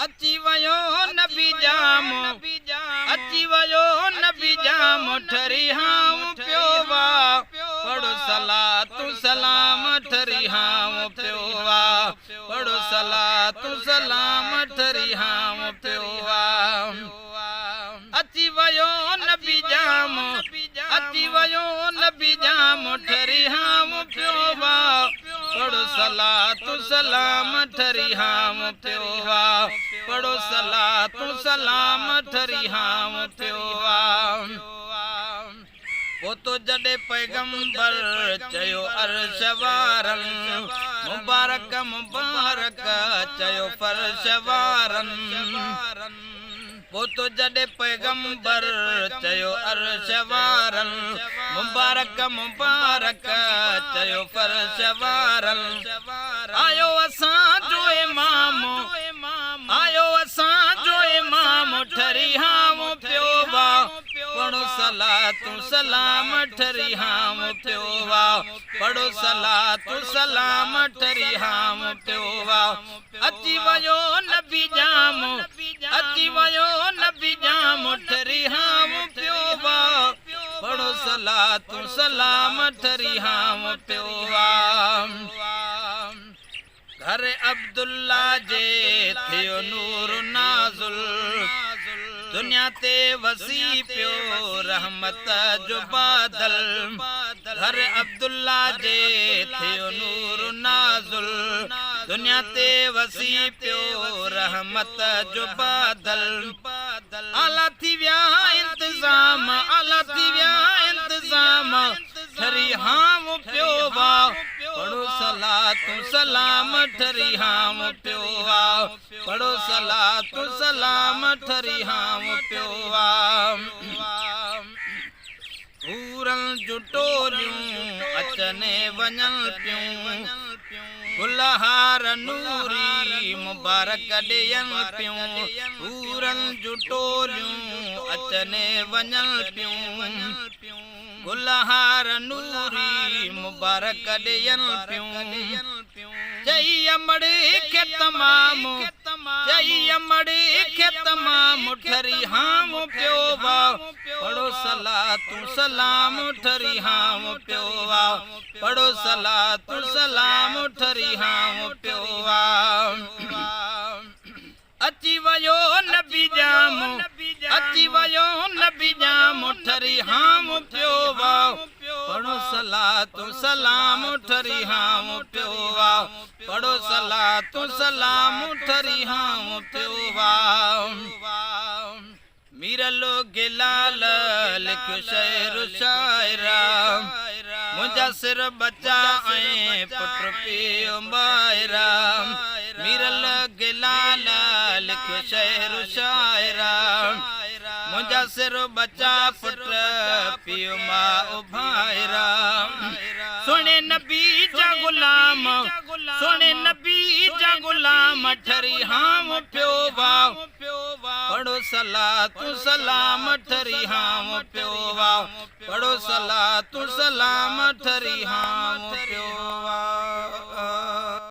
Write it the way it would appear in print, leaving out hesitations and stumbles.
अची वयो नबी जाम अची वयो नबी जाम ठरी हाम पियो वा पढ़ो सलातु सलाम ठरी हाम पियो वा पढ़ो सलातु सलाम ठरी हाम पियो वा अची वयो नबी जाम अची वयो नबी जाम ठरी हाम पियो वा पढ़ो सलातु सलाम ठरी हाम पियो वा पढ़ो सलातु सलाम ठरी हाम पियो वा वो तो जडे पैगंबर चयो अर्श वारन मुबारक मुबारक चयो फर्श वारन वो तो जडे पैगंबर चयो अर्श वारन मुबारक मुबारक चयो फर्श वारन आयो असां जो इमाम आयो असां जो इमाम ठरी हाम पियो वा पढ़ो सलातु सलाम ठरी हाम पियो वा पढ़ो सलातु सलाम ठरी हाम पियो वा अची वयो नबी जाम अची वयो नबी जाम ठरी हाम पियो वा पढ़ो सलातु सलाम ठरी हाम पियो वा घर अब्दुल्ला जे थियो नूर नाजुल दुनिया ते वसी पियो रहमत जो बादल घर अब्दुल्ला जे थियो नूर नाजुल दुनिया ते वसी पियो रहमत जो बादल आला थी विया इंतजाम आला थी विया इंतजाम ठरी हाम पियो वा पढ़ो सलातु सलाम ठरी हाम पियो वा पढ़ो सलातु सलाम ठरी हाम पियो वा पूरन जुटोलियूं अचने वञन पियूं गुलहार नूरी मुबारक ॾियन पियूं पूरन जुटोलियूं अचने वञन पियूं गुलहार नूरी मुबारक ॾियन पियूं चई अमड़ी के तमाम चई अमड़ी के तमाम ठरी हाम पियो वा पढ़ो सलातु सलाम ठरी हाम पियो वा पढ़ो सलातु सलाम ठरी हाम पियो वा अची वयो नबी जाम अची वयो नबी जाम ठरी हाम पियो वा पढ़ो सलातु सलाम ठरी हाम पियो वा पढ़ो सलातु सलाम ठरी हाम पियो वा मीरलो गिलाल लिख शेर शायरा मुंहिंजा सिर बचा ऐं पुट पियो मायरा मीरल गिलाल लिख शेर शायरा मुंहिंजा सिर बचा पुट पियो मां उभायरा सोने नबी जा गुलाम सोने नबी जा गुलाम ठरी हाम पियो वा पढ़ो सलातु सलाम ठरी हाम पियो वा पढ़ो सलातु सलाम ठरी हाम पियो वा।